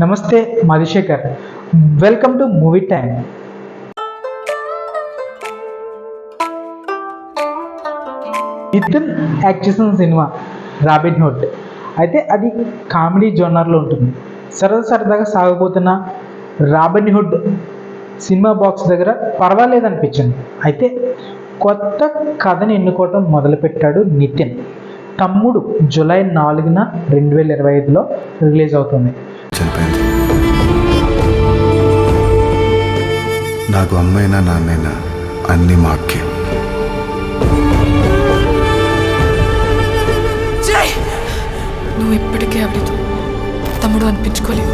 నమస్తే Madhushekhar, welcome to movie time. Nithin act చేసిన సినిమా రాబిన్హుడ్. అయితే అది కామెడీ జోనర్లో ఉంటుంది. సరదాగా సాగబోతున్న రాబిన్హుడ్ సినిమా బాక్స్ దగ్గర పర్వాలేదనిపించింది. అయితే కొత్త కథని ఎన్నుకోవటం మొదలుపెట్టాడు నితిన్. తమ్ముడు జూలై 4న 2025లో రిలీజ్ అవుతుంది. నాకు అమ్మైనా నాన్నైనా అన్ని మా అక్కే. నువ్వు ఇప్పటికే అవితో తమ్ముడు అనిపించుకోలేవు.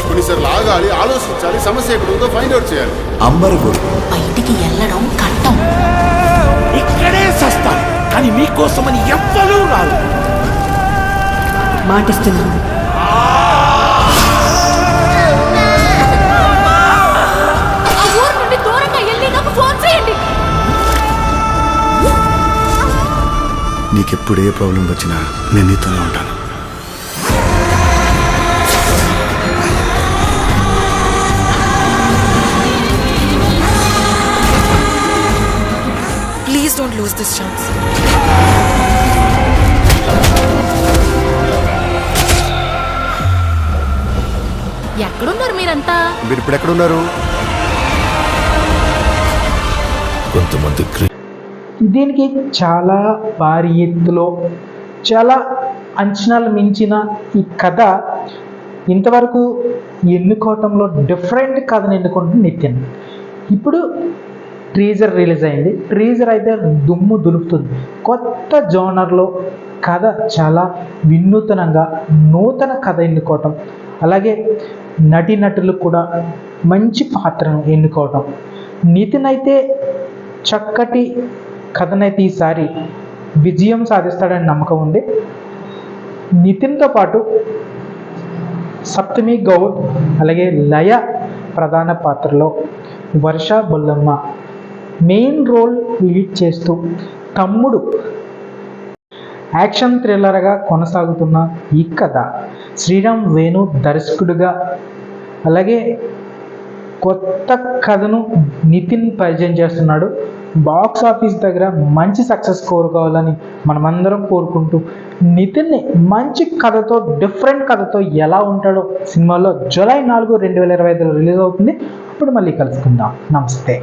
కొన్నిసార్లు ఆగాలి, ఆలోచించాలి, సమస్య ఎక్కడుందో ఫైండ్ అవుట్ చేయాలి. అంబరు బయటికి వెళ్ళడం కట్టం. ఇక్కడే సస్తాను కానీ మీకోసమని ఎవ్వరూ రారు. మాటిస్తున్నాను. నీకెప్పుడు ఏ ప్రాబ్లం వచ్చినా నేను నీతోనే ఉంటాను. Please don't lose this chance. ఎక్కడున్నారు మీరంతా? మీరు ఇప్పుడు ఎక్కడున్నారు? కొంతమంది దీనికి చాలా భారీ ఎత్తులో చాలా అంచనాలు మించిన ఈ కథ ఇంతవరకు ఎన్నుకోవటంలో డిఫరెంట్ కథను ఎన్నుకుంటుంది నితిన్. ఇప్పుడు ట్రీజర్ రిలీజ్ అయింది. ట్రీజర్ అయితే దుమ్ము దులుపుతుంది. కొత్త జోనర్లో కథ చాలా వినూతనంగా నూతన కథ ఎన్నుకోవటం, అలాగే నటీనటులు కూడా మంచి పాత్రను ఎన్నుకోవటం. నితిన్ అయితే చక్కటి కథనైతే ఈసారి విజయం సాధిస్తాడని నమ్మకం ఉంది. నితిన్తో పాటు సప్తమి గౌడ్ అలాగే లయ ప్రధాన పాత్రలో వర్ష బొల్లమ్మ మెయిన్ రోల్ లీడ్ చేస్తూ తమ్ముడు యాక్షన్ థ్రిల్లర్గా కొనసాగుతున్న ఈ కథ శ్రీరామ్ వేణు దర్శకుడిగా, అలాగే కొత్త కథను నితిన్ పరిచయం చేస్తున్నాడు. బాక్స్ ఆఫీస్ దగ్గర మంచి సక్సెస్ కోరుకోవాలని మనమందరం కోరుకుంటూ నితిన్ని మంచి కథతో డిఫరెంట్ కథతో ఎలా ఉంటాడో సినిమాలో జూలై 4, 2025లో రిలీజ్ అవుతుంది. అప్పుడు మళ్ళీ కలుసుకుందాం. నమస్తే.